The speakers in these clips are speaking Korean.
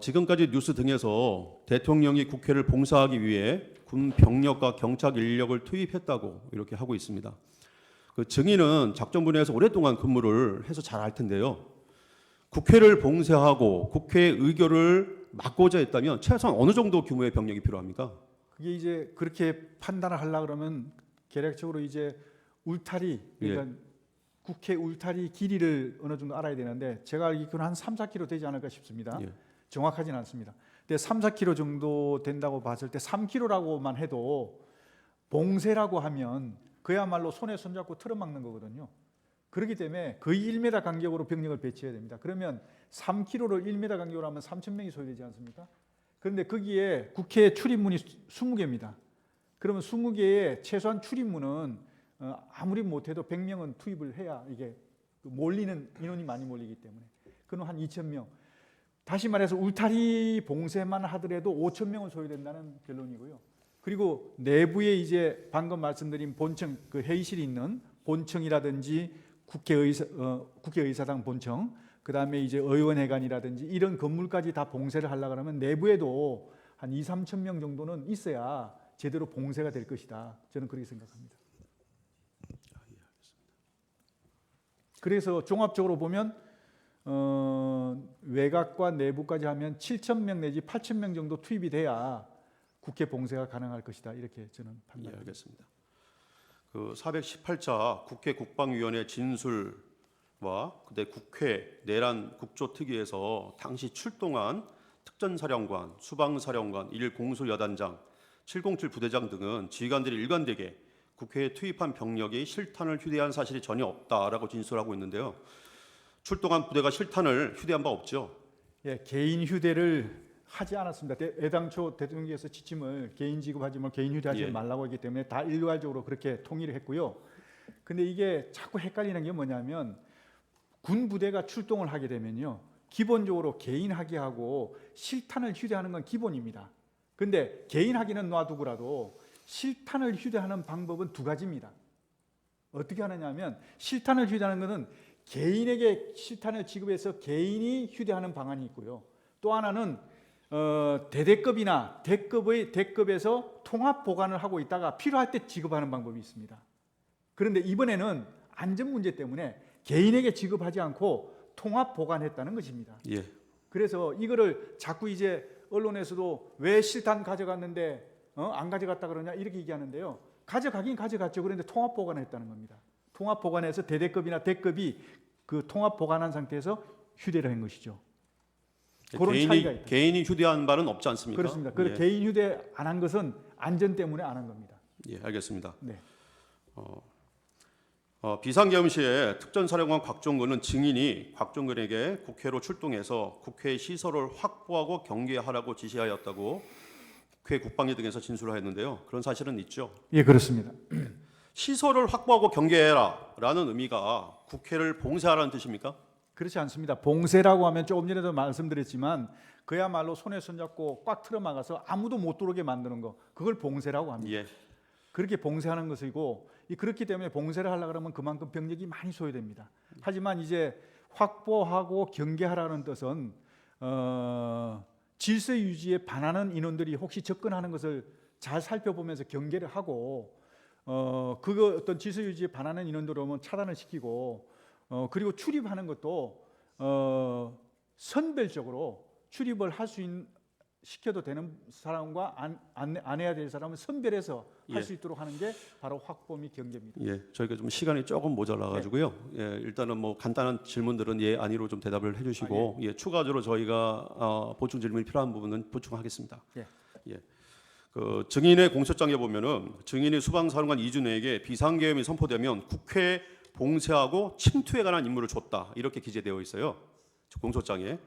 지금까지 뉴스 등에서 대통령이 국회를 봉사하기 위해 군 병력과 경찰 인력을 투입했다고 이렇게 하고 있습니다. 그 증인은 작전 분야에서 오랫동안 근무를 해서 잘 알 텐데요. 국회를 봉쇄하고 국회의 의결을 막고자 했다면 최소한 어느 정도 규모의 병력이 필요합니까? 그게 이제 그렇게 판단을 하려 그러면 계략적으로 이제 울타리, 그러니까 국회 울타리 길이를 어느 정도 알아야 되는데 제가 알기로는 한 3, 4km 되지 않을까 싶습니다. 예. 정확하지는 않습니다. 근데 3, 4km 정도 된다고 봤을 때 3km라고만 해도 봉쇄라고 하면 그야말로 손에 손잡고 틀어막는 거거든요. 그렇기 때문에 거의 1m 간격으로 병력을 배치해야 됩니다. 그러면 3km를 1m 간격으로 하면 3,000명이 소요되지 않습니까? 그런데 거기에 국회 출입문이 20개입니다. 그러면 20개의 최소한 출입문은 아무리 못해도 100명은 투입을 해야 이게 몰리는 인원이 많이 몰리기 때문에 그건 한 2,000명. 다시 말해서 울타리 봉쇄만 하더라도 5,000명은 소요된다는 결론이고요. 그리고 내부에 이제 방금 말씀드린 본청, 그 회의실이 있는 본청이라든지 국회의사당 본청, 그 다음에 이제 의원회관이라든지 이런 건물까지 다 봉쇄를 하려고 하면 내부에도 한 2, 3천 명 정도는 있어야 제대로 봉쇄가 될 것이다. 저는 그렇게 생각합니다. 그래서 종합적으로 보면 외곽과 내부까지 하면 7,000명 내지 8,000명 정도 투입이 돼야 국회 봉쇄가 가능할 것이다. 이렇게 저는 판단합니다. 예, 알겠습니다. 그 418자 국회 국방위원회 진술과 그때 국회 내란 국조특위에서 당시 출동한 특전사령관, 수방사령관, 1공수여단장, 707 부대장 등은 지휘관들이 일관되게 국회에 투입한 병력이 실탄을 휴대한 사실이 전혀 없다라고 진술하고 있는데요. 출동한 부대가 실탄을 휴대한 바 없죠? 예, 개인 휴대를 하지 않았습니다. 애당초 대통령께서 지침을 개인 지급하지 말고 개인 휴대하지 말라고 했기 때문에 다 일괄적으로 그렇게 통일을 했고요. 근데 이게 자꾸 헷갈리는 게 뭐냐면 군 부대가 출동을 하게 되면요. 기본적으로 개인 학위하고 실탄을 휴대하는 건 기본입니다. 근데 개인 학위는 놔두고라도 실탄을 휴대하는 방법은 두 가지입니다. 어떻게 하느냐면 실탄을 휴대하는 것은 개인에게 실탄을 지급해서 개인이 휴대하는 방안이 있고요. 또 하나는 대대급이나 대급에서 통합 보관을 하고 있다가 필요할 때 지급하는 방법이 있습니다. 그런데 이번에는 안전 문제 때문에 개인에게 지급하지 않고 통합 보관했다는 것입니다. 예. 그래서 이거를 자꾸 이제 언론에서도 왜 실탄 가져갔는데 안 가져갔다 그러냐 이렇게 얘기하는데요. 가져가긴 가져갔죠. 그런데 통합 보관했다는 겁니다. 통합 보관해서 대대급이나 대급이 그 통합 보관한 상태에서 휴대를 한 것이죠. 그런 차이가 있다. 개인이 휴대한 바는 없지 않습니까? 그렇습니다. 그 개인 휴대 안 한 것은 안전 때문에 안 한 겁니다. 예, 알겠습니다. 네. 비상계엄 시에 특전사령관 곽종근은 증인이 곽종근에게 국회로 출동해서 국회 시설을 확보하고 경계하라고 지시하였다고 국회 국방위 등에서 진술을 했는데요. 그런 사실은 있죠? 예, 그렇습니다. 시설을 확보하고 경계해라라는 의미가 국회를 봉쇄하라는 뜻입니까? 그렇지 않습니다. 봉쇄라고 하면 조금 전에도 말씀드렸지만 그야말로 손에 손잡고 꽉 틀어막아서 아무도 못 들어오게 만드는 거, 그걸 봉쇄라고 합니다. 예. 그렇게 봉쇄하는 것이고 그렇기 때문에 봉쇄를 하려고 하면 그만큼 병력이 많이 소요됩니다. 하지만 이제 확보하고 경계하라는 뜻은 질서 유지에 반하는 인원들이 혹시 접근하는 것을 잘 살펴보면서 경계를 하고 그거 어떤 질서 유지에 반하는 인원들 오면 차단을 시키고 그리고 출입하는 것도 선별적으로 출입을 할 수 시켜도 되는 사람과 안 해야 될 사람은 선별해서 할 수 있도록 하는 게 바로 확보 및 경계입니다. 예, 저희가 좀 시간이 조금 모자라가지고요. 예, 일단은 뭐 간단한 질문들은 예, 아니로 좀 대답을 해주시고 예, 추가적으로 저희가 보충 질문이 필요한 부분은 보충하겠습니다. 예. 그 증인의 공소장에 보면은 증인이 수방사령관 이준호에게 비상계엄이 선포되면 국회 봉쇄하고 침투에 관한 임무를 줬다 이렇게 기재되어 있어요. 공소장에.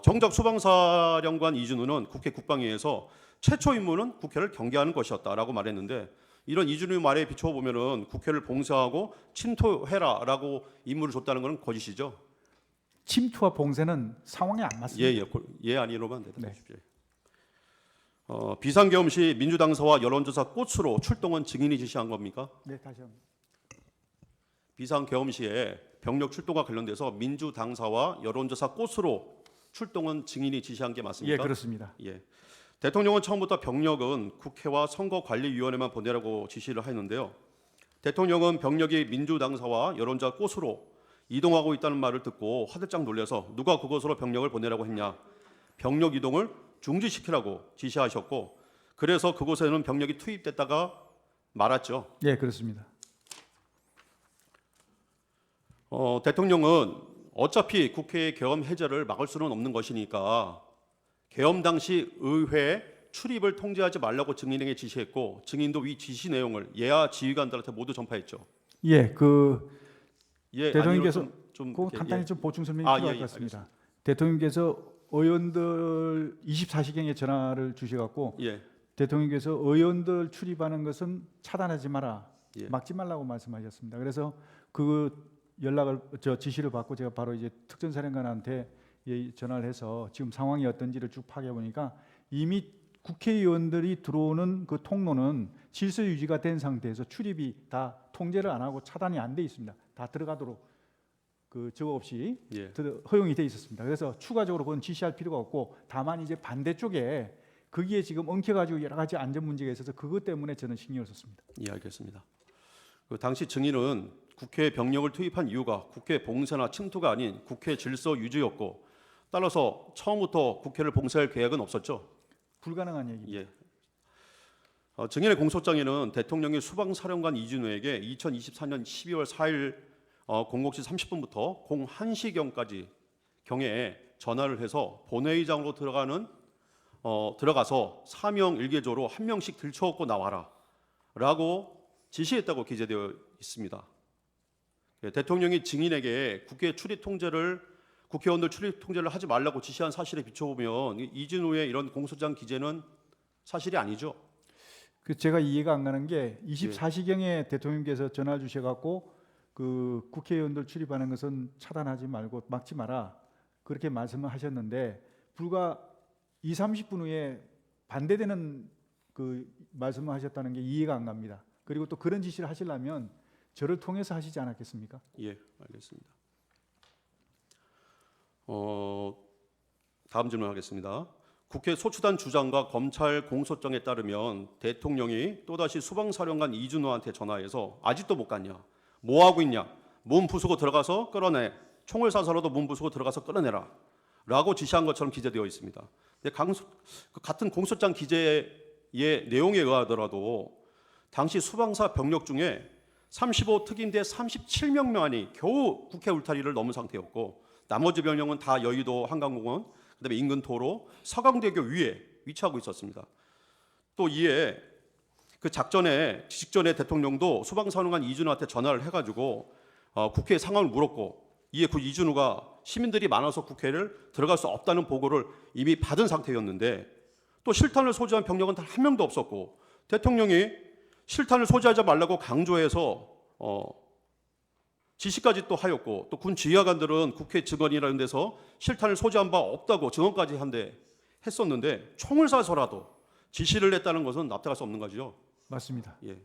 정작 수방사령관 이준호는 국회 국방위에서 최초 임무는 국회를 경계하는 것이었다라고 말했는데 이런 이준호의 말에 비추어 보면은 국회를 봉쇄하고 침투해라라고 임무를 줬다는 것은 거짓이죠. 침투와 봉쇄는 상황에 안 맞습니다. 예 아니로만 대답해 주십시오. 비상계엄 시 민주당사와 여론조사 꽃으로 출동은 증인이 지시한 겁니까? 네, 다시 한번. 비상계엄 시에 병력 출동과 관련돼서 민주당사와 여론조사 꽃으로 출동은 증인이 지시한 게 예, 맞습니까? 그렇습니다. 예. 대통령은 처음부터 병력은 국회와 선거관리위원회만 보내라고 지시를 했는데요. 대통령은 병력이 민주당사와 여론자 꽃으로 이동하고 있다는 말을 듣고 화들짝 놀라서 누가 그곳으로 병력을 보내라고 했냐. 병력 이동을 중지시키라고 지시하셨고 그래서 그곳에는 병력이 투입됐다가 말았죠. 예, 그렇습니다. 대통령은 어차피 국회의 계엄 해제를 막을 수는 없는 것이니까 계엄 당시 의회 출입을 통제하지 말라고 증인에게 지시했고 증인도 이 지시 내용을 예하 지휘관들한테 모두 전파했죠. 예, 예, 대통령께서 아니요, 좀 그 이렇게, 간단히 예. 좀 보충 설명이 아, 필요할 예, 것 같습니다. 알겠습니다. 대통령께서 의원들 24시경에 전화를 주셔갖고 예, 대통령께서 의원들 출입하는 것은 차단하지 마라, 예. 막지 말라고 말씀하셨습니다. 그래서 지시를 받고 제가 바로 이제 특전사령관한테 전화를 해서 지금 상황이 어떤지를 쭉 파악해 보니까 이미 국회의원들이 들어오는 그 통로는 질서 유지가 된 상태에서 출입이 다 통제를 안 하고 차단이 안 돼 있습니다. 다 들어가도록 저거 없이 예. 허용이 돼 있었습니다. 그래서 추가적으로 그건 지시할 필요가 없고 다만 이제 반대쪽에 거기에 지금 엉켜가지고 여러 가지 안전 문제가 있어서 그것 때문에 저는 신경을 썼습니다. 예, 알겠습니다. 그 당시 증인은 국회에 병력을 투입한 이유가 국회 봉쇄나 침투가 아닌 국회 질서 유지였고 따라서 처음부터 국회를 봉쇄할 계획은 없었죠. 불가능한 얘기입니다. 예. 증인의 공소장에는 대통령이 수방사령관 이준호에게 2024년 12월 4일 00시 30분부터 01시경까지 경에 전화를 해서 본회의장으로 들어가서 사명 일개조로 한 명씩 들쳐업고 나와라라고 지시했다고 기재되어 있습니다. 예, 대통령이 증인에게 국회의원들 출입 통제를 하지 말라고 지시한 사실에 비춰보면 이준호의 이런 공소장 기재는 사실이 아니죠. 제가 이해가 안 가는 게 24시경에 대통령께서 전화 주셔갖고 국회의원들 출입하는 것은 차단하지 말고 막지 마라 그렇게 말씀을 하셨는데 불과 20-30분 후에 반대되는 말씀을 하셨다는 게 이해가 안 갑니다. 그리고 또 그런 지시를 하시려면 저를 통해서 하시지 않았겠습니까? 예, 알겠습니다. 다음 질문하겠습니다. 국회 소추단 주장과 검찰 공소장에 따르면 대통령이 또다시 수방사령관 이준호한테 전화해서 아직도 못 갔냐? 뭐 하고 있냐? 문 부수고 들어가서 끌어내. 총을 쏴서라도 문 부수고 들어가서 끌어내라. 라고 지시한 것처럼 기재되어 있습니다. 같은 공소장 기재의 내용에 의하더라도 당시 수방사 병력 중에 35특임대 37명만이 겨우 국회 울타리를 넘은 상태였고 나머지 병력은 다 여의도 한강공원, 그다음에 인근 도로, 서강대교 위에 위치하고 있었습니다. 또 이에 그 작전에 직전에 대통령도 수방사령관 이준호한테 전화를 해가지고 국회 상황을 물었고 이에 그 이준호가 시민들이 많아서 국회를 들어갈 수 없다는 보고를 이미 받은 상태였는데 또 실탄을 소지한 병력은 단 한 명도 없었고 대통령이 실탄을 소지하지 말라고 강조해서 지시까지 또 하였고 또 군 지휘관들은 국회 증언이라는 데서 실탄을 소지한 바 없다고 증언까지 했었는데 총을 쏴서라도 지시를 했다는 것은 납득할 수 없는 거죠. 맞습니다. 예.